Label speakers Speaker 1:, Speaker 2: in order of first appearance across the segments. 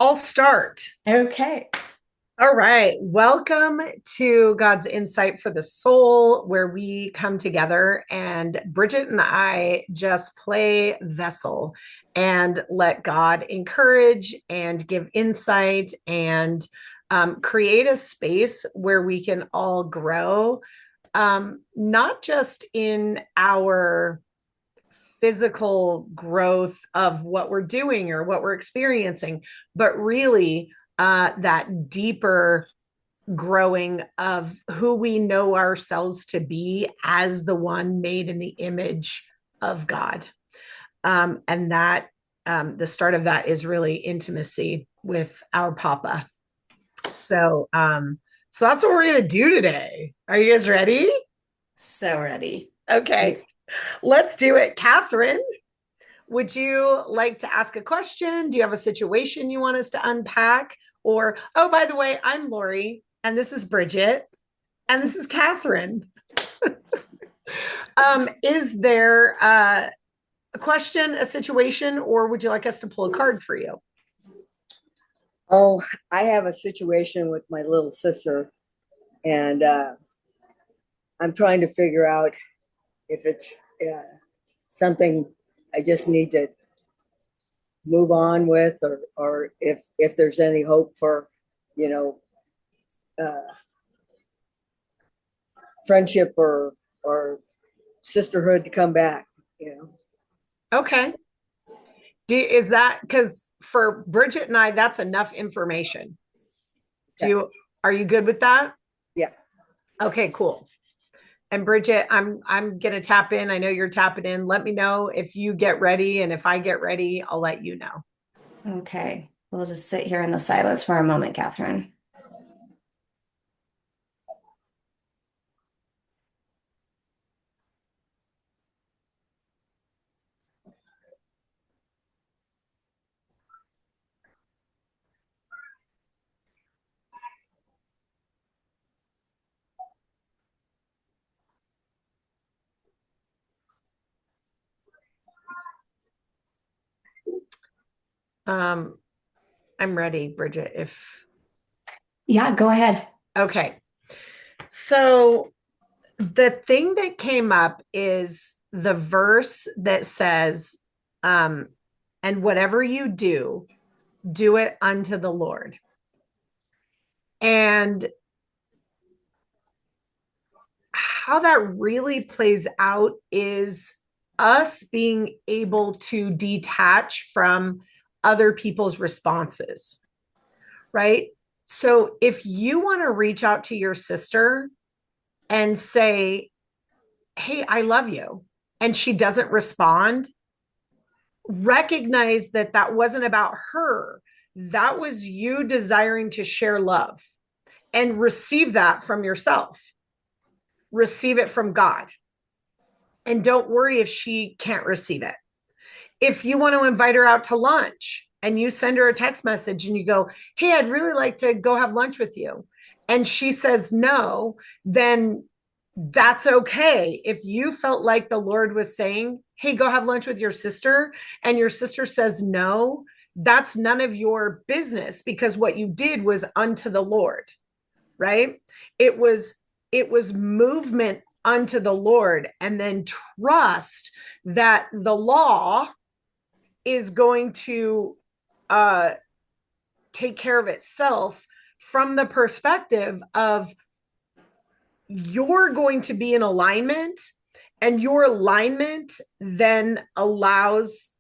Speaker 1: I'll start.
Speaker 2: Okay.
Speaker 1: All right. Welcome to God's Insight for the Soul, where we come together and Bridget and I just play vessel and let God encourage and give insight and create a space where we can all grow, not just in our physical growth of what we're doing or what we're experiencing, but really that deeper growing of who we know ourselves to be as the one made in the image of God. And that the start of that is really intimacy with our Papa. So that's what we're going to do today. Are you guys ready?
Speaker 2: So ready.
Speaker 1: Okay, let's do it. Catherine, would you like to ask a question? Do you have a situation you want us to unpack? Or, oh, by the way, I'm Lori, and this is Bridget, and this is Catherine. Is there a question, a situation, or would you like us to pull a card for you?
Speaker 3: Oh, I have a situation with my little sister, and I'm trying to figure out if it's something I just need to move on with, or if there's any hope for, you know, uh, friendship or sisterhood to come back. You know.
Speaker 1: Okay. Is that because for Bridget and I, that's enough information? Do
Speaker 3: Okay.
Speaker 1: you Are you good with that?
Speaker 3: Yeah.
Speaker 1: Okay, cool. And Bridget, I'm gonna tap in. I know you're tapping in. Let me know if you get ready, and if I get ready, I'll let you know.
Speaker 2: Okay. We'll just sit here in the silence for a moment, Catherine.
Speaker 1: Um, I'm ready, Bridget. If
Speaker 2: Yeah, go ahead.
Speaker 1: Okay. So the thing that came up is the verse that says, and whatever you do, do it unto the Lord. And how that really plays out is us being able to detach from other people's responses, right? So if you want to reach out to your sister and say, hey, I love you, and she doesn't respond, recognize that that wasn't about her. That was you desiring to share love and receive that from yourself, receive it from God. And don't worry if she can't receive it. If you want to invite her out to lunch and you send her a text message and you go, hey, I'd really like to go have lunch with you, and she says no, then that's okay. If you felt like the Lord was saying, hey, go have lunch with your sister, and your sister says no, that's none of your business, because what you did was unto the Lord, right? It was movement unto the Lord, and then trust that the law is going to uh, take care of itself, from the perspective of you're going to be in alignment, and your alignment then allows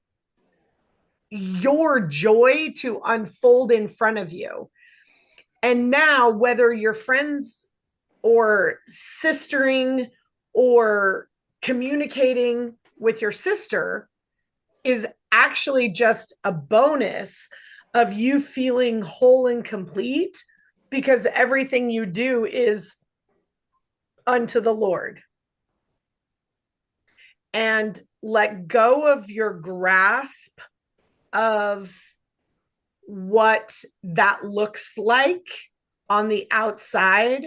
Speaker 1: your joy to unfold in front of you. And now, whether you're friends or sistering or communicating with your sister, is actually just a bonus of you feeling whole and complete, because everything you do is unto the Lord. And let go of your grasp of what that looks like on the outside,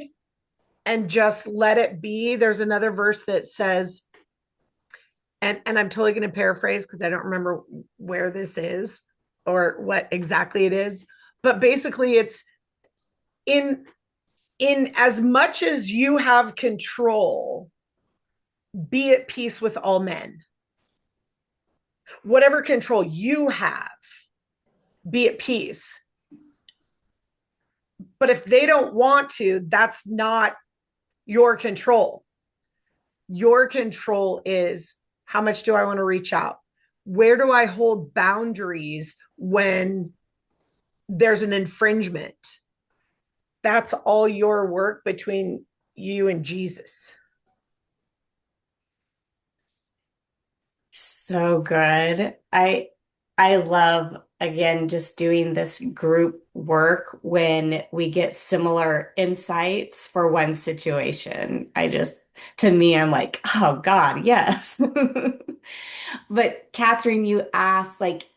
Speaker 1: and just let it be. There's another verse that says, and I'm totally going to paraphrase because I don't remember where this is or what exactly it is, But basically it's in as much as you have control, be at peace with all men. Whatever control you have, be at peace. But if they don't want to, that's not your control. Your control is, how much do I want to reach out? Where do I hold boundaries when there's an infringement? That's all your work between you and Jesus.
Speaker 2: So good. I love again just doing this group work when we get similar insights for one situation. I just to me I'm like, "Oh God, yes." But Catherine, you asked like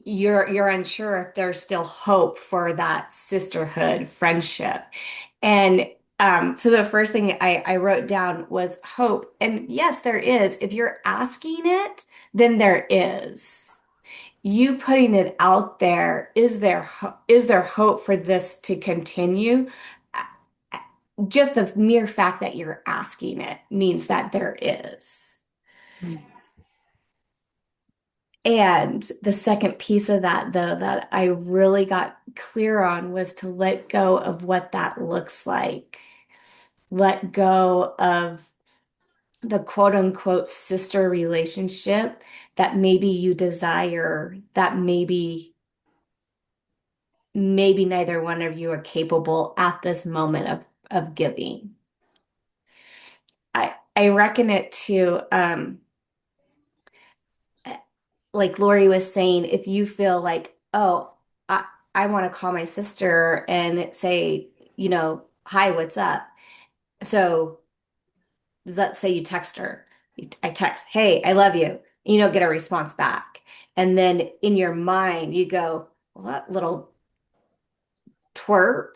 Speaker 2: you're unsure if there's still hope for that sisterhood friendship. And so the first thing I wrote down was hope. And yes, there is. If you're asking it, then there is. You putting it out there, is there hope for this to continue? Just the mere fact that you're asking it means that there is. And the second piece of that, though, that I really got clear on was to let go of what that looks like. Let go of the quote unquote sister relationship that maybe you desire, that maybe neither one of you are capable at this moment of giving. I reckon it to like Lori was saying, if you feel like, oh, I want to call my sister and say, hi, what's up? So let's say you text her. I text, hey, I love you. You don't get a response back. And then in your mind, you go, what little twerp?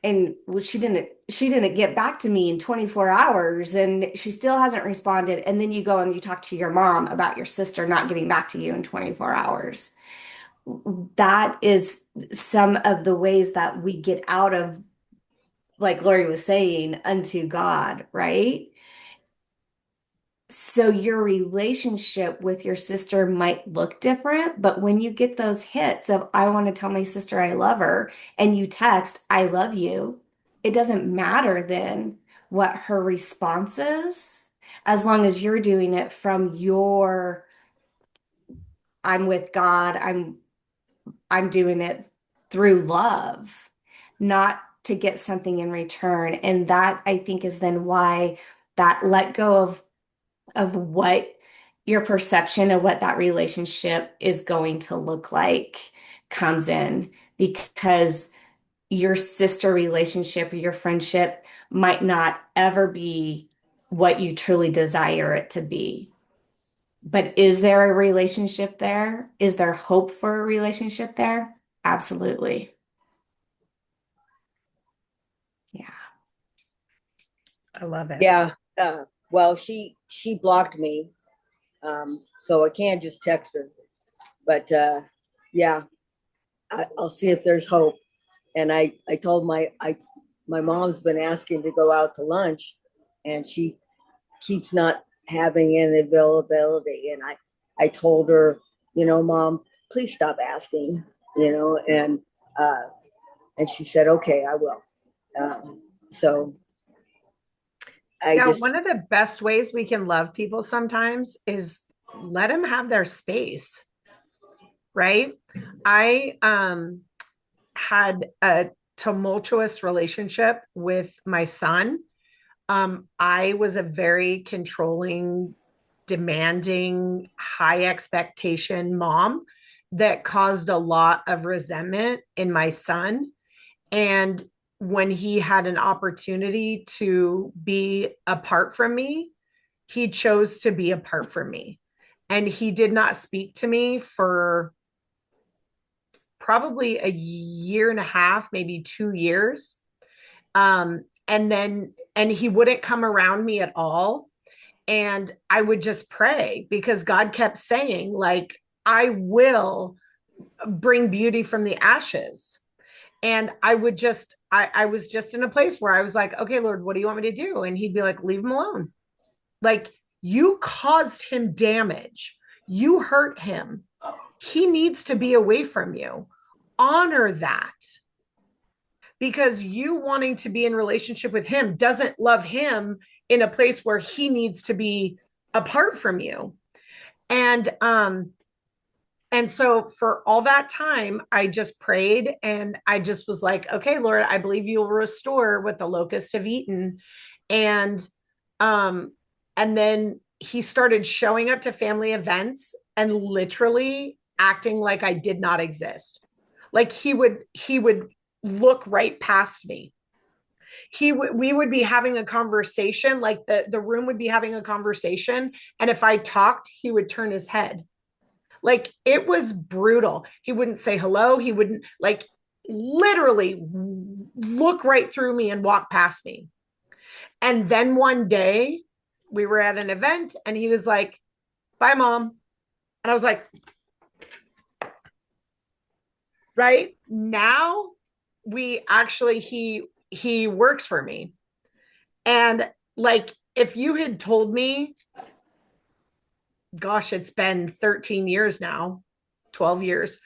Speaker 2: And well, she didn't get back to me in 24 hours and she still hasn't responded. And then you go and you talk to your mom about your sister not getting back to you in 24 hours. That is some of the ways that we get out of, like Lori was saying, unto God, right? So your relationship with your sister might look different, but when you get those hits of, I want to tell my sister I love her, and you text, I love you, it doesn't matter then what her response is, as long as you're doing it from your, I'm with God, I'm doing it through love, not to get something in return. And that I think is then why that let go of what your perception of what that relationship is going to look like comes in, because your sister relationship or your friendship might not ever be what you truly desire it to be. But is there a relationship there? Is there hope for a relationship there? Absolutely. Yeah.
Speaker 1: I love it.
Speaker 3: Yeah. Well, she blocked me, so I can't just text her. But yeah, I'll see if there's hope. And I told my mom's been asking to go out to lunch, and she keeps not having any availability. And I told her, Mom, please stop asking, uh, and she said, okay, I will. So I
Speaker 1: Yeah,
Speaker 3: just,
Speaker 1: one of the best ways we can love people sometimes is let them have their space, right? I had a tumultuous relationship with my son. I was a very controlling, demanding, high expectation mom that caused a lot of resentment in my son. And when he had an opportunity to be apart from me, he chose to be apart from me. And he did not speak to me for probably a year and a half, maybe 2 years. And he wouldn't come around me at all. And I would just pray because God kept saying, like, I will bring beauty from the ashes. And I was just in a place where I was like, okay, Lord, what do you want me to do? And he'd be like, leave him alone. Like, you caused him damage. You hurt him. He needs to be away from you. Honor that, because you wanting to be in relationship with him doesn't love him in a place where he needs to be apart from you. And and so for all that time, I just prayed and I just was like, okay, Lord, I believe you will restore what the locusts have eaten. And um, and then he started showing up to family events and literally acting like I did not exist. Like he would look right past me. We would be having a conversation, like the room would be having a conversation, and if I talked, he would turn his head. Like, it was brutal. He wouldn't say hello. He wouldn't, like, literally look right through me and walk past me. And then one day we were at an event and he was like, bye, mom. And I was like, right now we actually, he works for me. And like, if you had told me, gosh, it's been 13 years now, 12 years,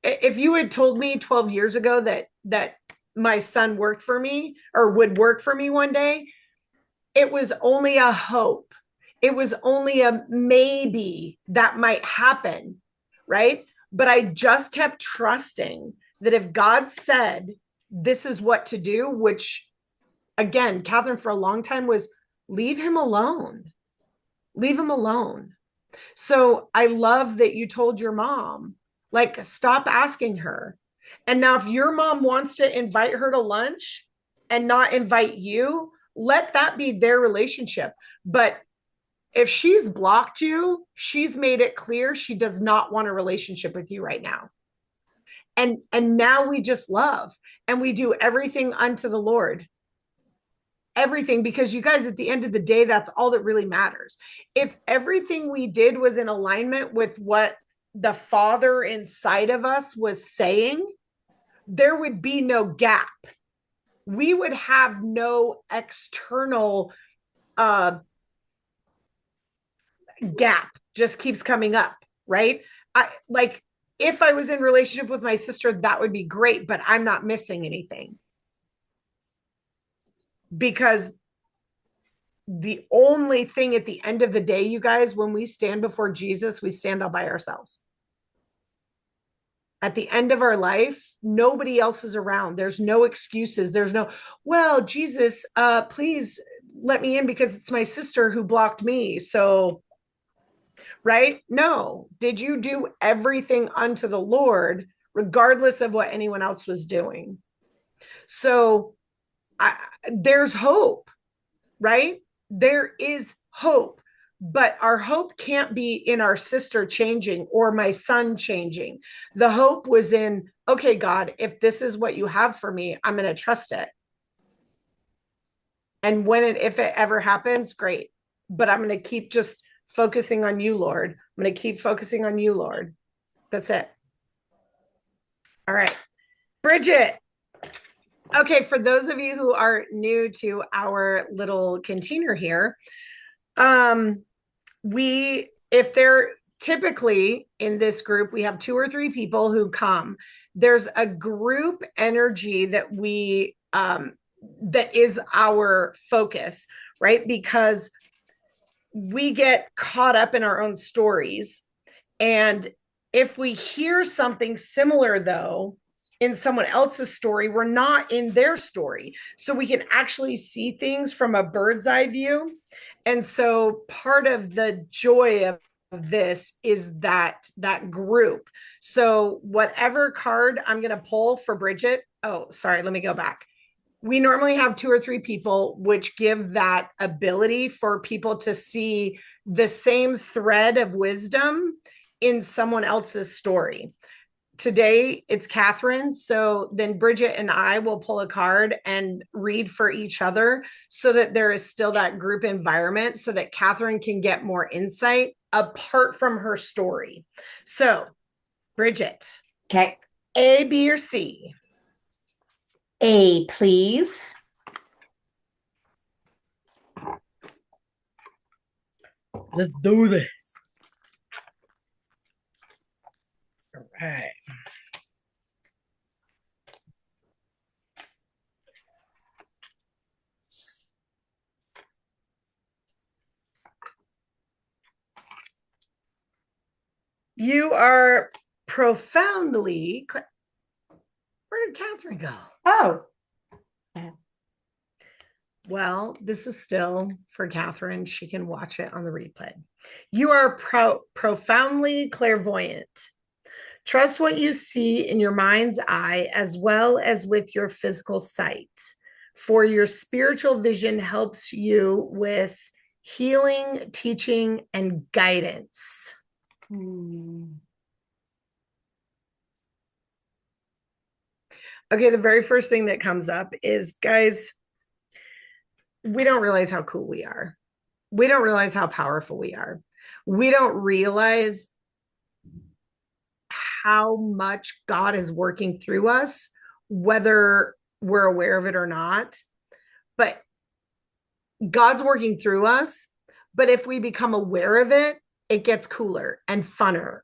Speaker 1: if you had told me 12 years ago that my son worked for me or would work for me one day, it was only a hope. It was only a maybe that might happen, right? But I just kept trusting that if God said this is what to do, which again, Catherine for a long time was leave him alone. Leave him alone. So I love that you told your mom, like, stop asking her. And now, if your mom wants to invite her to lunch and not invite you, let that be their relationship. But if she's blocked you, she's made it clear she does not want a relationship with you right now. And now we just love and we do everything unto the Lord. Everything, because you guys, at the end of the day, that's all that really matters. If everything we did was in alignment with what the Father inside of us was saying, there would be no gap. We would have no external gap, just keeps coming up, right? I like, if I was in relationship with my sister, that would be great, but I'm not missing anything, because the only thing at the end of the day, you guys, when we stand before Jesus, we stand all by ourselves. At the end of our life, nobody else is around. There's no excuses. There's no, well, Jesus, please let me in because it's my sister who blocked me. So, right? No. Did you do everything unto the Lord, regardless of what anyone else was doing? So there's hope, right? There is hope, but our hope can't be in our sister changing or my son changing. The hope was in, okay, God, if this is what you have for me, I'm going to trust it. And if it ever happens, great. But I'm going to keep just focusing on you, Lord. I'm going to keep focusing on you, Lord. That's it. All right. Bridget. Okay, for those of you who are new to our little container here, if they're typically in this group, we have 2 or 3 people who come. There's a group energy that that is our focus, right? Because we get caught up in our own stories. And if we hear something similar, though, in someone else's story, we're not in their story. So we can actually see things from a bird's eye view. And so part of the joy of this is that group. So whatever card I'm going to pull for Bridget, oh, sorry, let me go back. We normally have 2 or 3 people, which give that ability for people to see the same thread of wisdom in someone else's story. Today it's Catherine. So then Bridget and I will pull a card and read for each other so that there is still that group environment so that Catherine can get more insight apart from her story. So, Bridget.
Speaker 2: Okay.
Speaker 1: A, B, or C?
Speaker 2: A, please.
Speaker 1: Let's do this. All right. You are profoundly. Where did Catherine go?
Speaker 2: Oh.
Speaker 1: Well, this is still for Catherine. She can watch it on the replay. You are profoundly clairvoyant. Trust what you see in your mind's eye as well as with your physical sight, for your spiritual vision helps you with healing, teaching, and guidance. Okay, the very first thing that comes up is, guys, we don't realize how cool we are. We don't realize how powerful we are. We don't realize how much God is working through us, whether we're aware of it or not. But God's working through us. But if we become aware of it, it gets cooler and funner.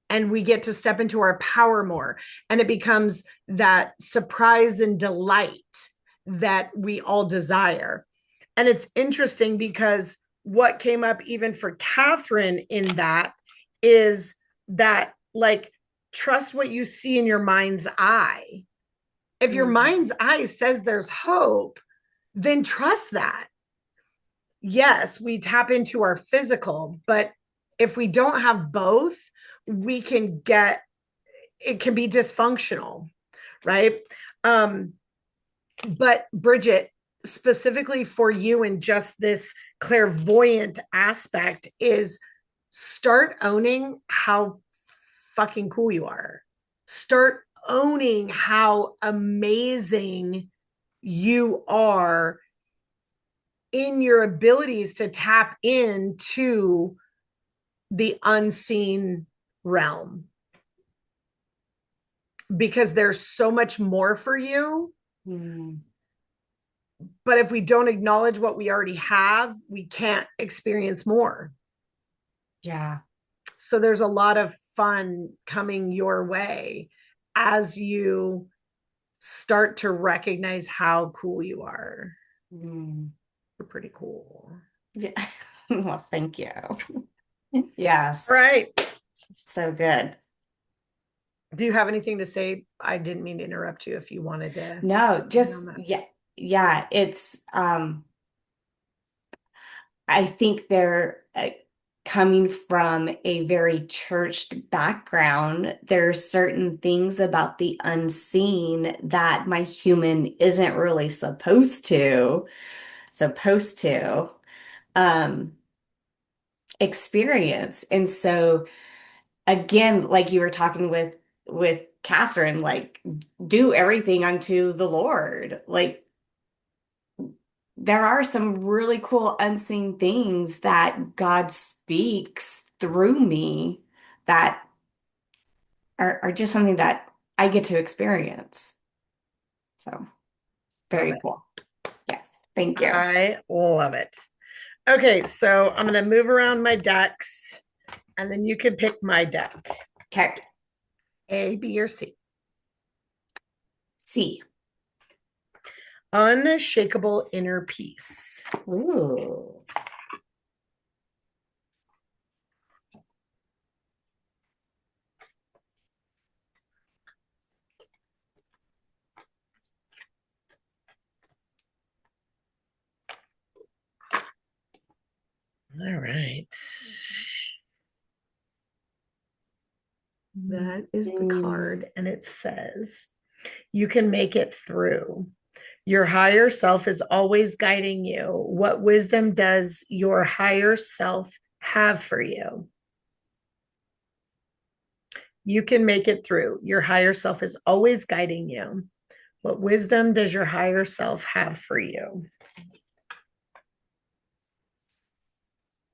Speaker 1: And we get to step into our power more. And it becomes that surprise and delight that we all desire. And it's interesting because what came up even for Catherine in that is that, like, trust what you see in your mind's eye. If your mind's eye says there's hope, then trust that. Yes, we tap into our physical, but if we don't have both, we can get, it can be dysfunctional, right? But Bridget, specifically for you and just this clairvoyant aspect, is start owning how fucking cool you are. Start owning how amazing you are in your abilities to tap into the unseen realm, because there's so much more for you. But if we don't acknowledge what we already have, we can't experience more.
Speaker 2: Yeah.
Speaker 1: So there's a lot of fun coming your way as you start to recognize how cool you are. You're pretty cool.
Speaker 2: Yeah. Well, thank you. Yes.
Speaker 1: All right.
Speaker 2: So good.
Speaker 1: Do you have anything to say? I didn't mean to interrupt you if you wanted to.
Speaker 2: No, just yeah, it's I think they're coming from a very churched background. There's certain things about the unseen that my human isn't really supposed to experience. And so again, like you were talking with Catherine, like do everything unto the Lord. Like there are some really cool unseen things that God speaks through me that are just something that I get to experience. So very cool. Yes. Thank you.
Speaker 1: I love it. Okay, so I'm going to move around my decks and then you can pick my deck.
Speaker 2: Okay.
Speaker 1: A, B, or C.
Speaker 2: C.
Speaker 1: Unshakable inner peace.
Speaker 2: Ooh.
Speaker 1: All right. That is the card, and it says, you can make it through. Your higher self is always guiding you. What wisdom does your higher self have for you? You can make it through. Your higher self is always guiding you. What wisdom does your higher self have for you?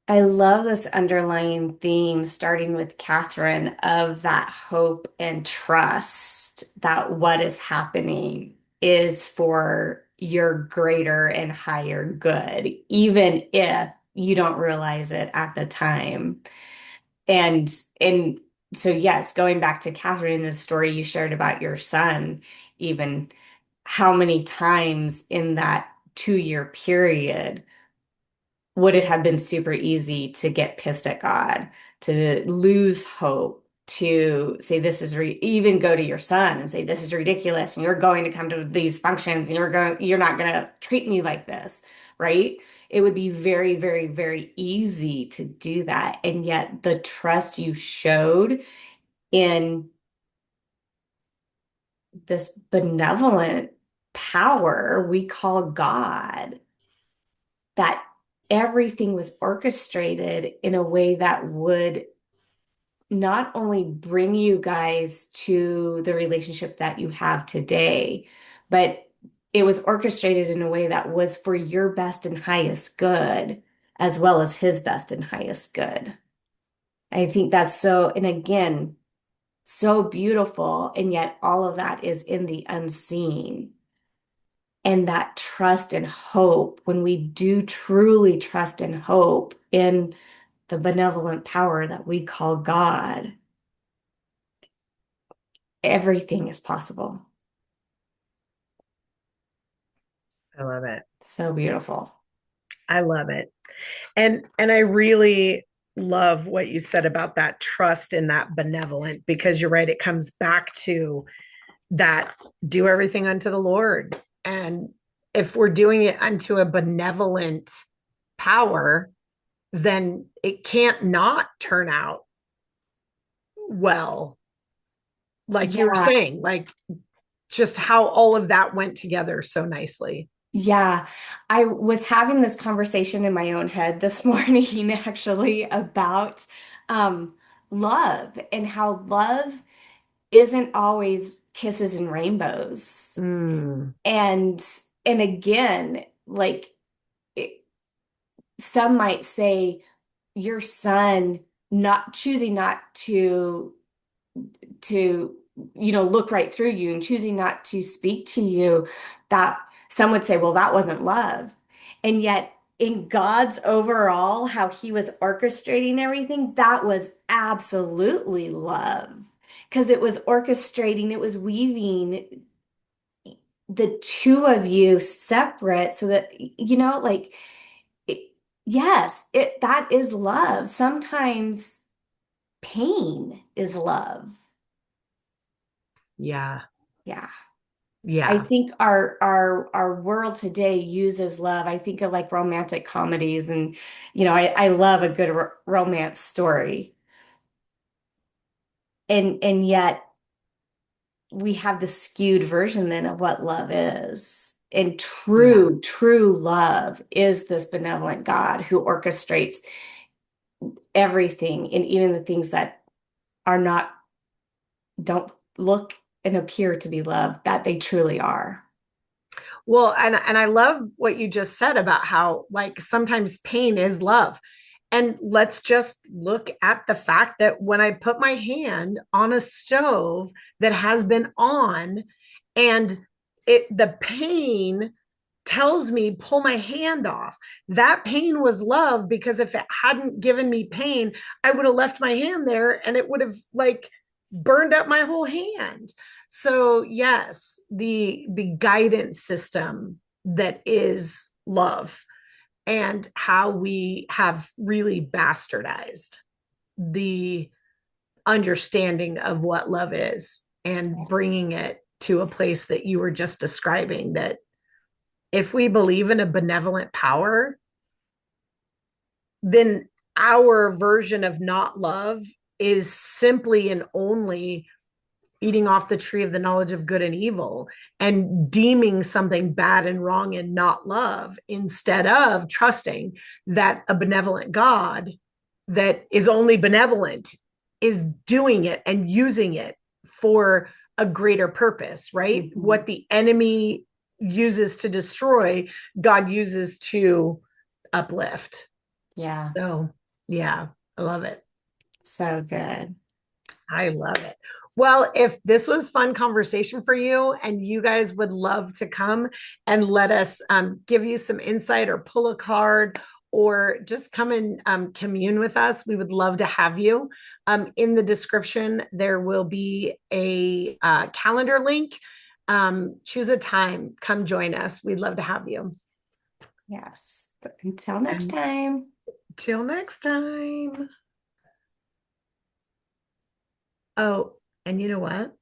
Speaker 2: I love this underlying theme, starting with Catherine, of that hope and trust that what is happening is for your greater and higher good, even if you don't realize it at the time. And and so yes, going back to Catherine, the story you shared about your son, even how many times in that 2 year period would it have been super easy to get pissed at God, to lose hope, to say this is even go to your son and say this is ridiculous and you're going to come to these functions and you're not going to treat me like this, right? It would be very, very, very easy to do that. And yet the trust you showed in this benevolent power we call God, that everything was orchestrated in a way that would not only bring you guys to the relationship that you have today, but it was orchestrated in a way that was for your best and highest good, as well as his best and highest good. I think that's so, and again, so beautiful. And yet all of that is in the unseen. And that trust and hope, when we do truly trust and hope in the benevolent power that we call God, everything is possible.
Speaker 1: I love it.
Speaker 2: So beautiful.
Speaker 1: I love it. And I really love what you said about that trust and that benevolent, because you're right, it comes back to that: do everything unto the Lord. And if we're doing it unto a benevolent power, then it can't not turn out well. Like you were
Speaker 2: Yeah,
Speaker 1: saying, like just how all of that went together so nicely.
Speaker 2: yeah. I was having this conversation in my own head this morning, actually, about um, love and how love isn't always kisses and rainbows.
Speaker 1: Mm,
Speaker 2: And and again, like it, some might say your son not choosing not to look right through you and choosing not to speak to you, that some would say, well, that wasn't love. And yet in God's overall, how he was orchestrating everything, that was absolutely love. Because it was orchestrating, it was weaving the two of you separate so that, like, it, yes, that is love. Sometimes pain is love.
Speaker 1: yeah.
Speaker 2: Yeah. I
Speaker 1: Yeah.
Speaker 2: think our world today uses love. I think of like romantic comedies and I love a good romance story. And yet we have the skewed version then of what love is. And
Speaker 1: Yeah.
Speaker 2: true love is this benevolent God who orchestrates everything, and even the things that are not, don't look and appear to be love, that they truly are.
Speaker 1: Well, and I love what you just said about how like sometimes pain is love. And let's just look at the fact that when I put my hand on a stove that has been on, and the pain tells me pull my hand off, that pain was love, because if it hadn't given me pain, I would have left my hand there and it would have like burned up my whole hand. So yes, the guidance system that is love, and how we have really bastardized the understanding of what love is, and bringing it to a place that you were just describing, that if we believe in a benevolent power, then our version of not love is simply and only eating off the tree of the knowledge of good and evil, and deeming something bad and wrong and not love, instead of trusting that a benevolent God that is only benevolent is doing it and using it for a greater purpose, right?
Speaker 2: Mhm.
Speaker 1: What the enemy uses to destroy, God uses to uplift.
Speaker 2: Yeah.
Speaker 1: So, yeah, I love it.
Speaker 2: So good.
Speaker 1: I love it. Well, if this was fun conversation for you and you guys would love to come and let us give you some insight or pull a card or just come and commune with us, we would love to have you. In the description, there will be a calendar link. Choose a time, come join us. We'd love to have you.
Speaker 2: Yes. But until next
Speaker 1: And
Speaker 2: time.
Speaker 1: till next time. Oh, and you know what?